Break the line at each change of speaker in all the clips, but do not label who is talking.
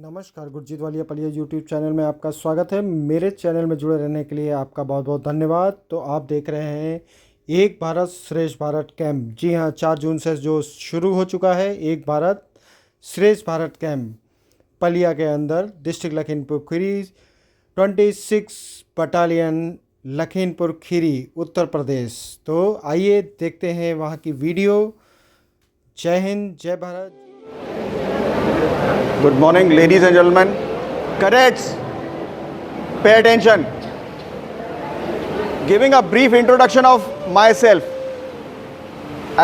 नमस्कार, Gurjeet Walia Palia YouTube channel में आपका स्वागत है। मेरे चैनल में जुड़े रहने के लिए आपका बहुत बहुत धन्यवाद। तो आप देख रहे हैं एक भारत श्रेष्ठ भारत कैंप। जी हाँ, 4 जून से जो शुरू हो चुका है एक भारत श्रेष्ठ भारत कैंप पलिया के अंदर डिस्ट्रिक्ट लखीमपुर खीरी 26 बटालियन लखीमपुर खीरी उत्तर प्रदेश। तो आइए देखते हैं वहाँ की वीडियो। जय हिंद, जय Bharat.
Good morning, ladies and gentlemen. Cadets, pay attention. Giving a brief introduction of myself.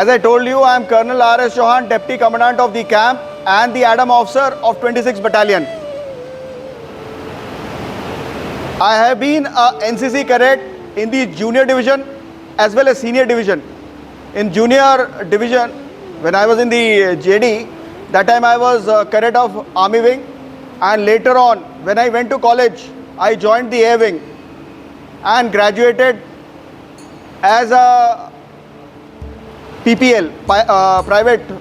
As I told you, I am Colonel R.S. Chauhan, Deputy Commandant of the camp and the Adam Officer of 26 Battalion. I have been a NCC cadet in the junior division as well as senior division. In junior division, when I was in the JD, that time I was a cadet of Army Wing, and later on when I went to college I joined the Air Wing and graduated as a PPL, private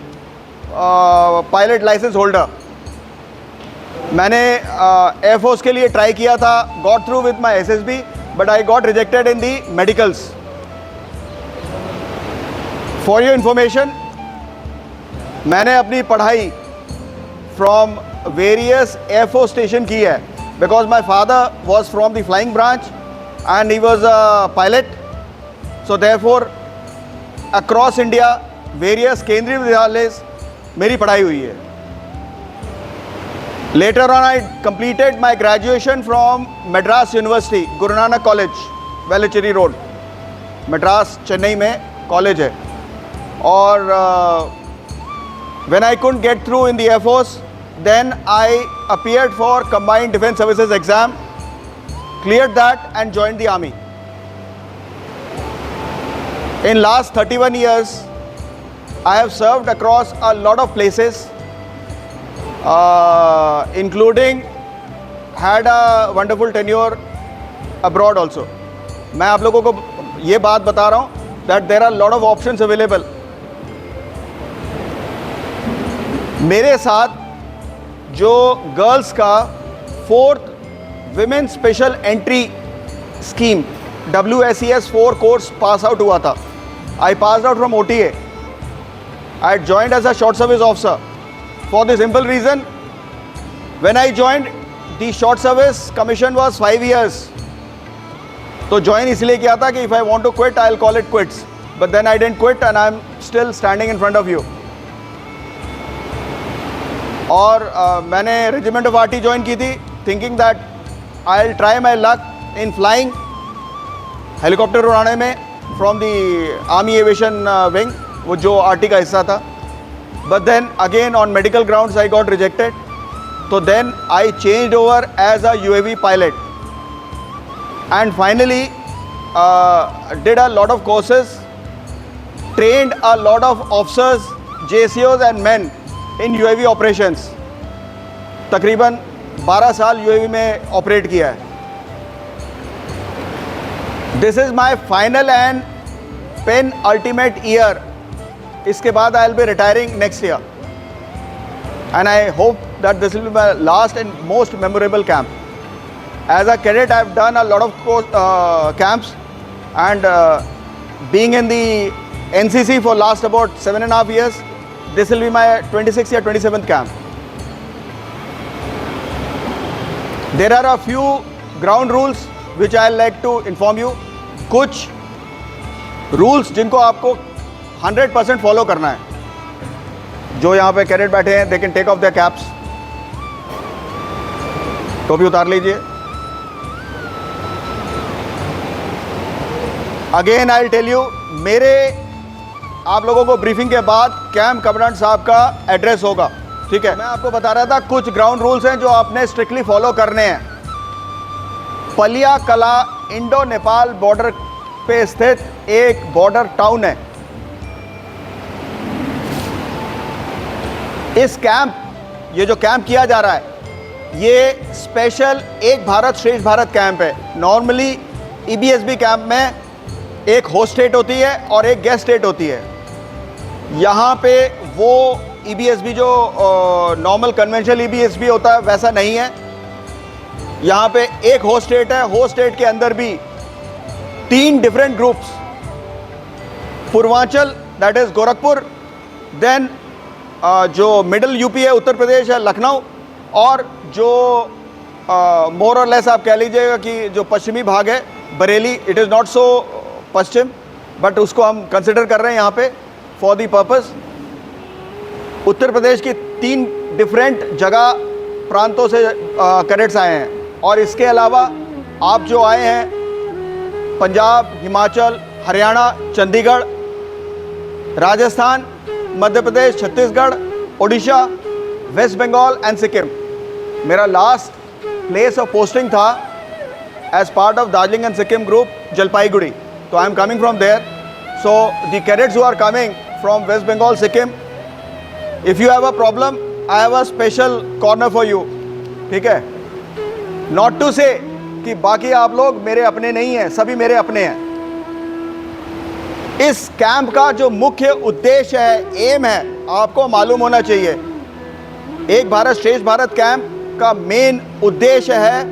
pilot license holder. मैंने Air Force के लिए try किया था, got through with my SSB, but I got rejected in the medicals. For your information, मैंने अपनी पढ़ाई from various air force station की है, because my father was from the flying branch and he was a pilot. So therefore across India various केंद्रीय विद्यालय मेरी पढ़ाई हुई है. Later on I completed my graduation from Madras university, Guru Nanak college, वेलचेरी road, Madras, Chennai में college है. और when I couldn't get through in the Air Force, then I appeared for Combined Defence Services exam, cleared that and joined the army. In last 31 years, I have served across a lot of places, including had a wonderful tenure abroad also. मैं आप लोगों को ये बात बता रहा हूँ that there are a lot of options available. मेरे साथ जो गर्ल्स का 4th women special entry scheme WSES 4 course pass out हुआ था. I pass out from OTA. I joined as a short service officer for the simple reason, when I joined the short service commission was 5 years. तो join इसलिए किया था कि if I want to quit I will call it quits, but then I didn't quit and I am still standing in front of you. और मैंने regiment of arty join की थी, thinking that I will try my luck in flying, helicopter उड़ाने में from the army aviation wing, वो जो arty का हिस्सा था. But then again on medical grounds I got rejected. तो then I changed over as a UAV pilot and finally did a lot of courses, trained a lot of officers, JCOs and man in UAV operations. तकरीबन 12 साल UAV में operate किया है. This is my final and penultimate year. इसके बाद I will be retiring next year and I hope that this will be my last and most memorable camp. As a cadet I have done a lot of camps and being in the NCC for last about 7.5 years. This will be my 26th or 27th camp. There are a few ground rules which I like to inform you. कुछ rules जिनको आपको 100% follow करना है. जो यहाँ पे cadet बैठे हैं, they can take off their caps. टोपी उतार लीजिए. Again I will tell you, मेरे आप लोगों को ब्रीफिंग के बाद कैंप कमांडेंट साहब का एड्रेस होगा, ठीक है. मैं आपको बता रहा था कुछ ग्राउंड रूल्स हैं जो आपने स्ट्रिक्टली फॉलो करने हैं. पलिया कला इंडो नेपाल बॉर्डर पे स्थित एक बॉर्डर टाउन है. इस कैंप, ये जो कैंप किया जा रहा है, ये स्पेशल एक भारत श्रेष्ठ भारत कैंप है. नॉर्मली EBSB कैंप में एक होस्ट स्टेट होती है और एक गेस्ट स्टेट होती है. यहाँ पे वो EBSB जो नॉर्मल कन्वेंशनल EBSB होता है वैसा नहीं है। यहाँ पे एक होस्ट स्टेट है, होस्ट स्टेट के अंदर भी 3 different groups, Purvanchal that is Gorakhpur, then जो मिडिल यूपी है उत्तर प्रदेश है लखनऊ, और जो मोर और लेस आप कह लीजिएगा कि जो पश्चिमी भाग है Bareilly, it is not so Paschim but उसको हम कंसिडर कर रहे हैं यहाँ पे for the purpose. Uttar Pradesh की 3 डिफरेंट जगह प्रांतों से कैडेट्स आए हैं, और इसके अलावा आप जो आए हैं पंजाब, हिमाचल, हरियाणा, चंडीगढ़, राजस्थान, मध्य प्रदेश, छत्तीसगढ़, उड़ीसा, वेस्ट बंगाल एंड सिक्किम। मेरा लास्ट प्लेस ऑफ पोस्टिंग था as part of Darjeeling and Sikkim group Jalpaiguri, तो I am coming from there. So the cadets who are coming from west Bengal, Sikkim, if you have a problem I have a special corner for you, ठीक है। Not to से कि बाकी आप लोग मेरे अपने नहीं हैं, सभी मेरे अपने हैं। इस कैंप का जो मुख्य उद्देश्य है, एम है, आपको मालूम होना चाहिए। एक भारत श्रेष्ठ भारत कैंप का मेन उद्देश्य है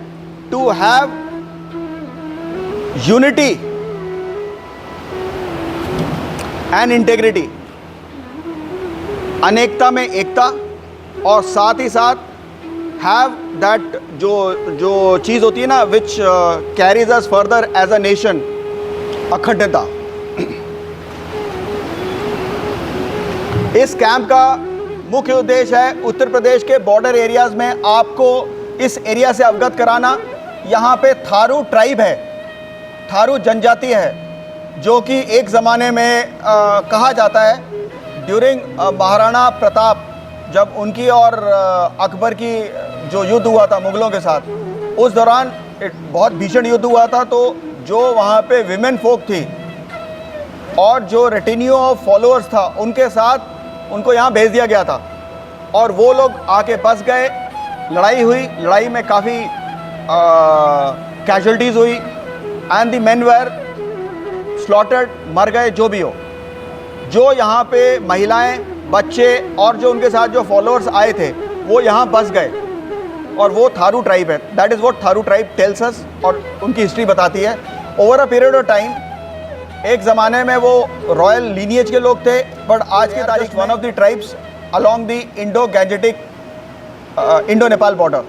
to have unity and integrity, अनेकता में एकता, और साथ ही साथ हैव दैट जो चीज़ होती है ना which carries us further as a nation, अखंडता। इस कैंप का मुख्य उद्देश्य है उत्तर प्रदेश के बॉर्डर एरियाज़ में आपको इस एरिया से अवगत कराना। यहाँ पे थारू ट्राइब है, थारू जनजाति है, जो कि एक ज़माने में कहा जाता है ड्यूरिंग महाराणा प्रताप, जब उनकी और अकबर की जो युद्ध हुआ था मुग़लों के साथ, उस दौरान बहुत भीषण युद्ध हुआ था, तो जो वहाँ पे विमेन फोक थी और जो रेटिन्यू ऑफ फॉलोअर्स था उनके साथ उनको यहाँ भेज दिया गया था, और वो लोग आके बस गए, लड़ाई हुई, लड़ाई में काफ़ी कैजुअल्टीज़ हुई, and the men were slaughtered, मर गए, जो भी हो। जो यहाँ पे महिलाएं, बच्चे और जो उनके साथ जो फॉलोअर्स आए थे वो यहाँ बस गए, और वो थारू ट्राइब है। That is what Tharu tribe tells us, और उनकी हिस्ट्री बताती है। Over a period of time, एक ज़माने में वो रॉयल लीनिएज के लोग थे, बट आज की तारीख one of the tribes along the Indo Gangetic Indo Nepal border,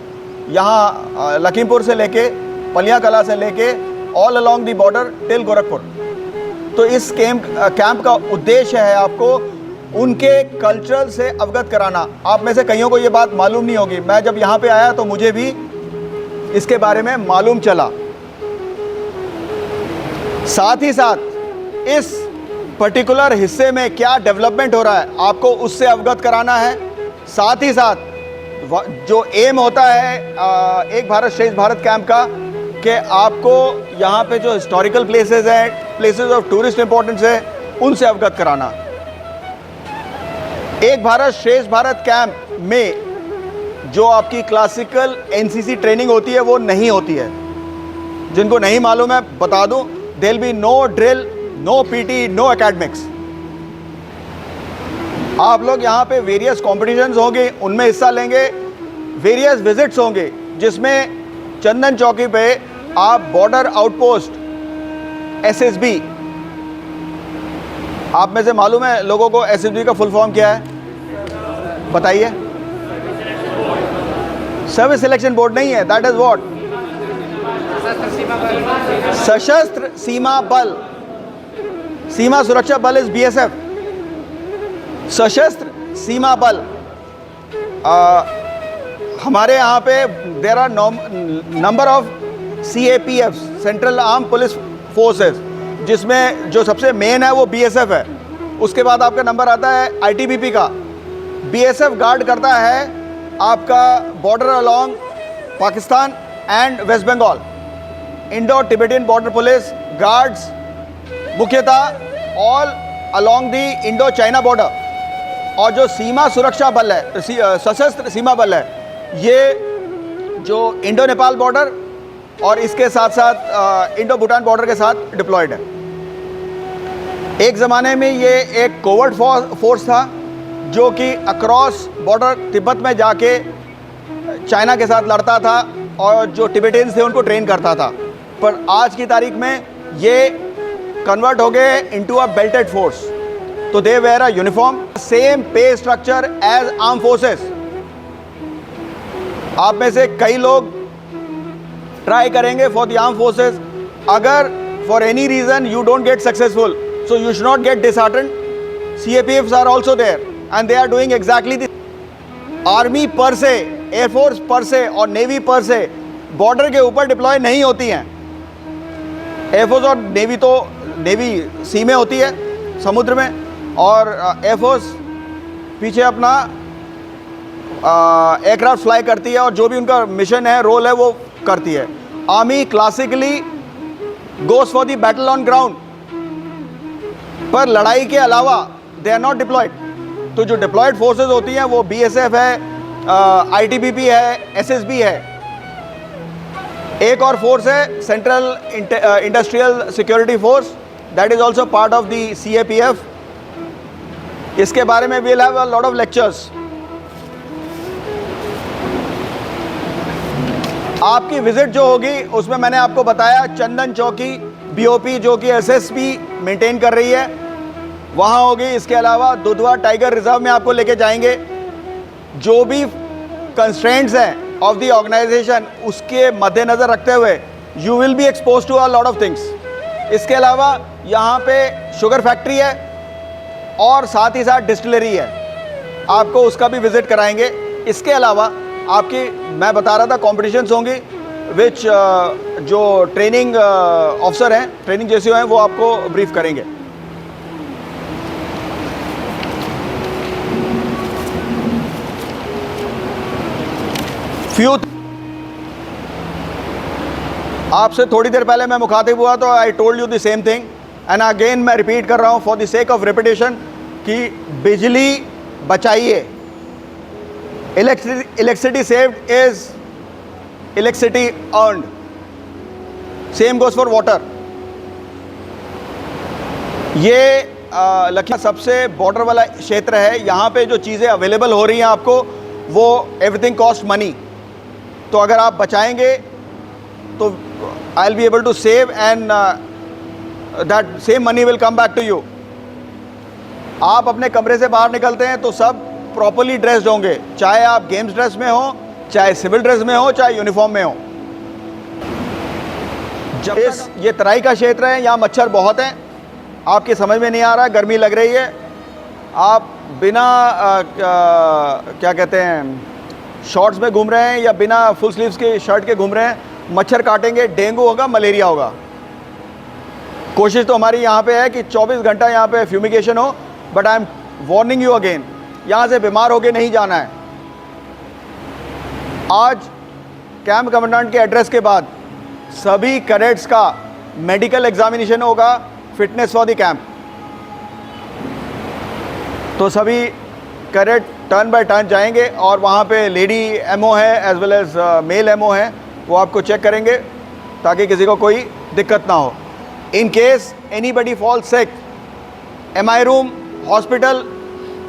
यहाँ लखीमपुर से लेके पलिया कला से लेके all along the border till Gorakhpur. तो इस कैंप का उद्देश्य है आपको उनके कल्चरल से अवगत कराना। आप में से कईयों को ये बात मालूम नहीं होगी, मैं जब यहाँ पे आया तो मुझे भी इसके बारे में मालूम चला। साथ ही साथ इस पर्टिकुलर हिस्से में क्या डेवलपमेंट हो रहा है आपको उससे अवगत कराना है। साथ ही साथ जो एम होता है एक भारत श्रेष्ठ भारत कैंप का, कि आपको यहाँ पे जो हिस्टोरिकल प्लेसेस हैं, प्लेसेस ऑफ टूरिस्ट इंपॉर्टेंस है, उनसे अवगत कराना। एक भारत श्रेष्ठ भारत कैंप में जो आपकी क्लासिकल एनसीसी ट्रेनिंग होती है वो नहीं होती है। जिनको नहीं मालूम है बता दूं, there will be no drill, no PT, no academics. आप लोग यहाँ पे वेरियस कॉम्पिटिशन्स होंगे, उनमें हिस्सा लेंगे, वेरियस विजिट्स होंगे, जिसमें चंदन चौकी पे आप बॉर्डर आउटपोस्ट एसएसबी, आप में से मालूम है लोगों को एसएसबी का फुल फॉर्म क्या है, बताइए। सर्विस सिलेक्शन बोर्ड नहीं है, दैट इज व्हाट, सशस्त्र सीमा बल। सीमा सुरक्षा बल इज बीएसएफ, सशस्त्र सीमा बल। हमारे यहाँ पे there are number of CAPF, central arm police forces, जिसमें जो सबसे मेन है वो BSF है। उसके बाद आपका नंबर आता है ITBP का। BSF गार्ड करता है आपका border along Pakistan and west Bengal. Indo Tibetan border police guards मुख्यतः all along the Indo China border. और जो सीमा सुरक्षा बल है, सशस्त्र सीमा बल है, ये जो इंडो नेपाल बॉर्डर और इसके साथ साथ इंडो भूटान बॉर्डर के साथ डिप्लॉयड है। एक ज़माने में ये एक कोवर्ट फोर्स था, जो कि अक्रॉस बॉर्डर तिब्बत में जाके चाइना के साथ लड़ता था और जो टिबेटियंस थे उनको ट्रेन करता था, पर आज की तारीख में ये कन्वर्ट हो गए इनटू अ बेल्टेड फोर्स। तो they wear a uniform, same pay structure as arm forces. आप में से कई लोग ट्राई करेंगे फॉर द आर्म फोर्सेस, अगर for any reason you don't get successful, so you should not get disheartened. CAPFs are also there and they are doing exactly this. Army पर से, air force पर से और नेवी पर से border के ऊपर डिप्लॉय नहीं होती हैं। एयरफोर्स और नेवी तो नेवी सी में होती है, समुद्र में, और एयरफोर्स पीछे अपना एयरक्राफ्ट फ्लाई करती है और जो भी उनका मिशन है, रोल है, वो करती है। Army classically goes for the battle on ground, पर लड़ाई के अलावा दे आर नॉट डिप्लॉयड। तो जो डिप्लॉयड फोर्सेस होती हैं वो BSF है, ITBP है, SSB है। एक और फोर्स है central industrial security force, that is also part of the CAPF। इसके बारे में we'll have a lot of lectures. आपकी विजिट जो होगी उसमें मैंने आपको बताया चंदन चौकी BOP जो कि SSB मेंटेन कर रही है, वहाँ होगी। इसके अलावा दुधवा टाइगर रिजर्व में आपको लेके जाएंगे। जो भी कंस्ट्रेंट्स हैं ऑफ द ऑर्गेनाइजेशन, उसके मद्देनज़र रखते हुए you will be expose to a lot of things. इसके अलावा यहाँ पे शुगर फैक्ट्री है और साथ ही साथ डिस्टिलरी है, आपको उसका भी विज़िट कराएंगे। इसके अलावा आपकी, मैं बता रहा था, कॉम्पिटिशन्स होंगी विच जो ट्रेनिंग ऑफिसर हैं, ट्रेनिंग जेसीओ हैं, वो आपको ब्रीफ करेंगे। फ्यू आपसे थोड़ी देर पहले मैं मुखातिब हुआ तो I told you the same thing and again मैं रिपीट कर रहा हूँ for the sake of repetition कि बिजली बचाइए। Electricity saved is electricity earned, same goes for water. ये लखनऊ सबसे बॉर्डर वाला क्षेत्र है, यहाँ पे जो चीज़ें अवेलेबल हो रही हैं आपको, वो एवरीथिंग कॉस्ट मनी। तो अगर आप बचाएंगे तो I will be able to save and that same money will come back to you. आप अपने कमरे से बाहर निकलते हैं तो सब प्रॉपरली ड्रेस्ड होंगे, चाहे आप गेम्स ड्रेस में हो, चाहे सिविल ड्रेस में हो, चाहे यूनिफॉर्म में हो। ये तराई का क्षेत्र है, यहाँ मच्छर बहुत हैं, आपकी समझ में नहीं आ रहा, गर्मी लग रही है, आप बिना क्या कहते हैं शॉर्ट्स में घूम रहे हैं या बिना फुल स्लीव्स के शर्ट के घूम रहे हैं, मच्छर काटेंगे, डेंगू होगा, मलेरिया होगा। कोशिश तो हमारी यहाँ पे है कि 24 घंटा यहाँ पे फ्यूमिगेशन हो, but I am warning you again, यहाँ से बीमार होके नहीं जाना है। आज कैंप कमांडेंट के एड्रेस के बाद सभी कैडेट्स का मेडिकल एग्जामिनेशन होगा, फिटनेस फॉर द कैंप। तो सभी कैडेट टर्न बाय टर्न जाएंगे और वहाँ पे लेडी MO है as well as male MO है, वो आपको चेक करेंगे ताकि किसी को कोई दिक्कत ना हो। In case anybody fall sick, MI room hospital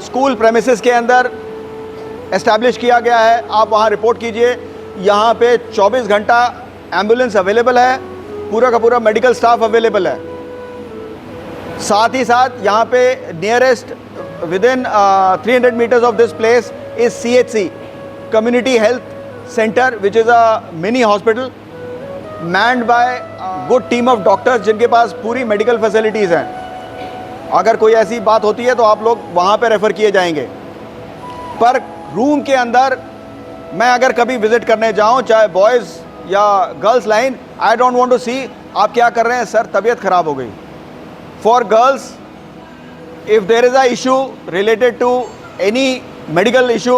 school premises के अंदर एस्टैब्लिश किया गया है, आप वहाँ रिपोर्ट कीजिए। यहाँ पे 24 घंटा एम्बुलेंस अवेलेबल है, पूरा का पूरा मेडिकल स्टाफ अवेलेबल है। साथ ही साथ यहाँ पे nearest within 300 meters of this place is CHC, Community Health Center, which is a mini hospital manned by a good team of doctors जिनके पास पूरी मेडिकल फैसिलिटीज़ हैं। अगर कोई ऐसी बात होती है तो आप लोग वहाँ पे रेफ़र किए जाएंगे। पर रूम के अंदर मैं अगर कभी विज़िट करने जाऊँ, चाहे बॉयज़ या girls line, I don't want to see आप क्या कर रहे हैं, सर तबीयत ख़राब हो गई। For girls, if there is a issue related to any medical issue,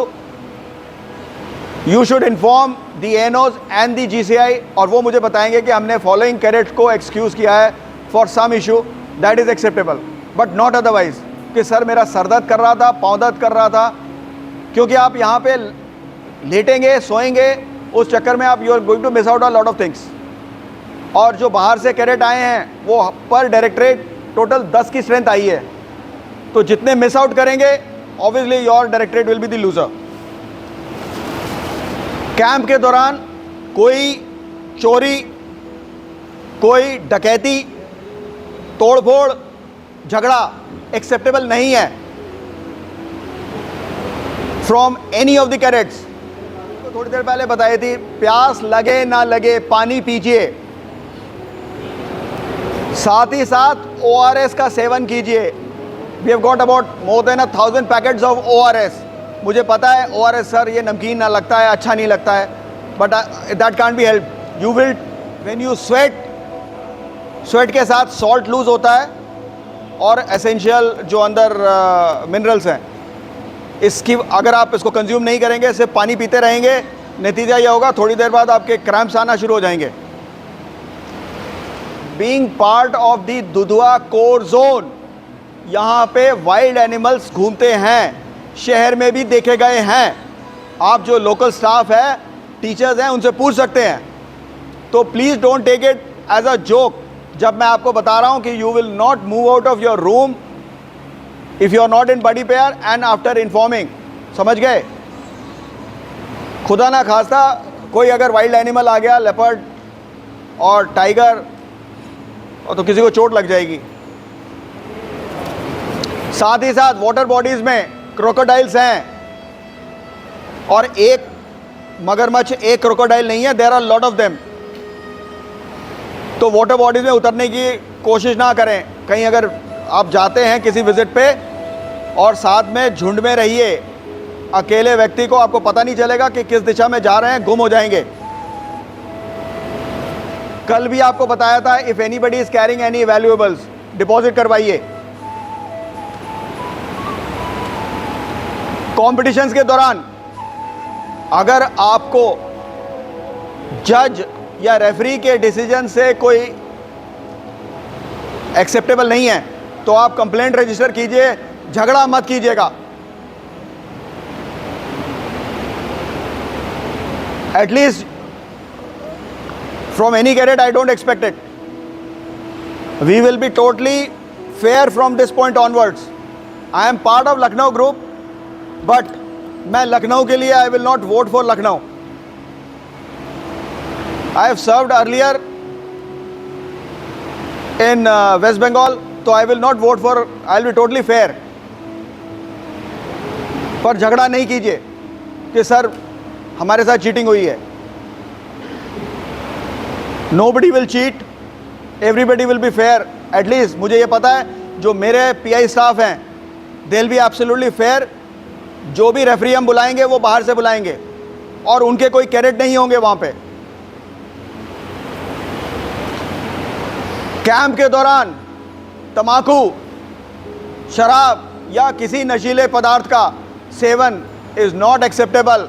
you should inform the ANOs and the GCI, और वो मुझे बताएंगे कि हमने फॉलोइंग कैडेट्स को एक्सक्यूज़ किया है for some issue, that is acceptable, but not otherwise कि सर मेरा सर दर्द कर रहा था, पाँव दर्द कर रहा था। क्योंकि आप यहाँ पे लेटेंगे, सोएंगे, उस चक्कर में आप you are going to miss out a lot of things. और जो बाहर से कैडेट आए हैं वो पर डायरेक्टरेट टोटल 10 की स्ट्रेंथ आई है, तो जितने मिस आउट करेंगे obviously your directorate will be the loser. Camp के दौरान कोई चोरी, कोई डकैती, तोड़फोड़, झगड़ा एक्सेप्टेबल नहीं है from any of the cadets. तो थोड़ी देर पहले बताई थी, प्यास लगे ना लगे पानी पीजिए, साथ ही साथ ORS का सेवन कीजिए। We have got about more than 1000 packets of ORS। मुझे पता है ORS सर ये नमकीन ना लगता है, अच्छा नहीं लगता है, but that can't be help. You will when you sweat के साथ सॉल्ट लूज होता है और एसेंशियल जो अंदर मिनरल्स हैं, इसकी अगर आप इसको कंज्यूम नहीं करेंगे, सिर्फ पानी पीते रहेंगे, नतीजा यह होगा थोड़ी देर बाद आपके क्रैम्प्स आना शुरू हो जाएंगे। Being part of the Dudhwa core zone, यहाँ पे वाइल्ड एनिमल्स घूमते हैं, शहर में भी देखे गए हैं। आप जो लोकल स्टाफ है, टीचर्स हैं, उनसे पूछ सकते हैं। तो please don't take it as a joke जब मैं आपको बता रहा हूँ कि you will not move out of your room if you are not in buddy pair and after informing. समझ गए? खुदा ना खास्ता कोई अगर वाइल्ड एनिमल आ गया, लेपर्ड और टाइगर, और तो किसी को चोट लग जाएगी। साथ ही साथ वाटर बॉडीज में क्रोकोडाइल्स हैं, और एक मगरमच्छ, एक क्रोकोडाइल नहीं है, there are lot of them. तो वाटर बॉडीज में उतरने की कोशिश ना करें। कहीं अगर आप जाते हैं किसी विजिट पे और साथ में झुंड में रहिए, अकेले व्यक्ति को आपको पता नहीं चलेगा कि किस दिशा में जा रहे हैं, गुम हो जाएंगे। कल भी आपको बताया था, if anybody is carrying any valuables, deposit करवाइए। कॉम्पिटिशन्स के दौरान अगर आपको जज या रेफरी के डिसीजन से कोई एक्सेप्टेबल नहीं है, तो आप कंप्लेंट रजिस्टर कीजिए, झगड़ा मत कीजिएगा। At least from any cadet I don't expect it. We will be totally fair from this point onwards. I am part of Lucknow group, but मैं लखनऊ के लिए I will not vote for Lucknow. I have served earlier in west Bengal, तो I will not vote for, I will be totally fair. पर झगड़ा नहीं कीजिए कि sir हमारे साथ चीटिंग हुई है। Nobody will cheat, everybody will be fair. At least मुझे ये पता है जो मेरे PI स्टाफ हैं, they will be absolutely fair. जो भी रेफरी हम बुलाएंगे वो बाहर से बुलाएंगे, और उनके कोई कैडेट नहीं होंगे वहाँ पे। कैंप के दौरान तंबाकू, शराब या किसी नशीले पदार्थ का seven is not acceptable.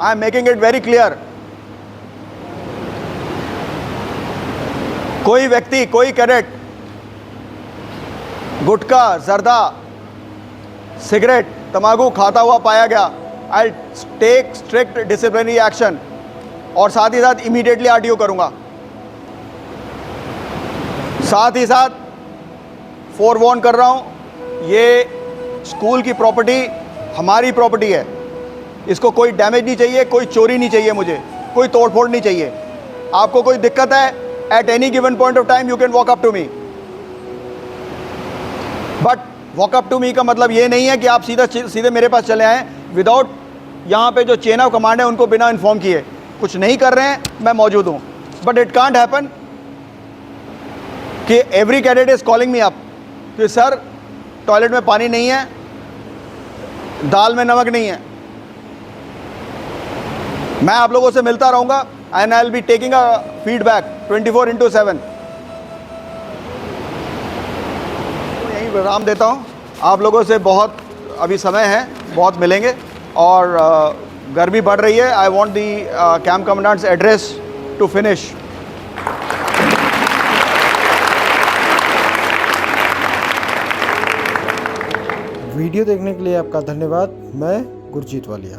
I am making it very clear. कोई व्यक्ति, कोई कैडेट गुटखा, जर्दा, सिगरेट, तंबाकू खाता हुआ पाया गया, I take strict disciplinary action, और साथ ही साथ इमीडिएटली RTO करूंगा। साथ ही साथ फोरवॉर्न कर रहा हूं, ये स्कूल की प्रॉपर्टी हमारी प्रॉपर्टी है, इसको कोई डैमेज नहीं चाहिए, कोई चोरी नहीं चाहिए, मुझे कोई तोड़फोड़ नहीं चाहिए। आपको कोई दिक्कत है, at any given point of time you can walk up to me. But walk up to me का मतलब ये नहीं है कि आप सीधे मेरे पास चले आएँ विदाउट यहाँ पे जो चेन ऑफ कमांड है उनको बिना इन्फॉर्म किए। कुछ नहीं कर रहे हैं, मैं मौजूद हूँ, बट इट कांट हैपन कि every cadet is calling me up कि सर टॉयलेट में पानी नहीं है, दाल में नमक नहीं है। मैं आप लोगों से मिलता रहूँगा and I will be taking a feedback 24/7। यही विराम देता हूँ। आप लोगों से बहुत अभी समय है, बहुत मिलेंगे, और गर्मी बढ़ रही है। I want the camp commandant's address to finish.
Video देखने के लिए आपका धन्यवाद। मैं गुरजीत वालिया।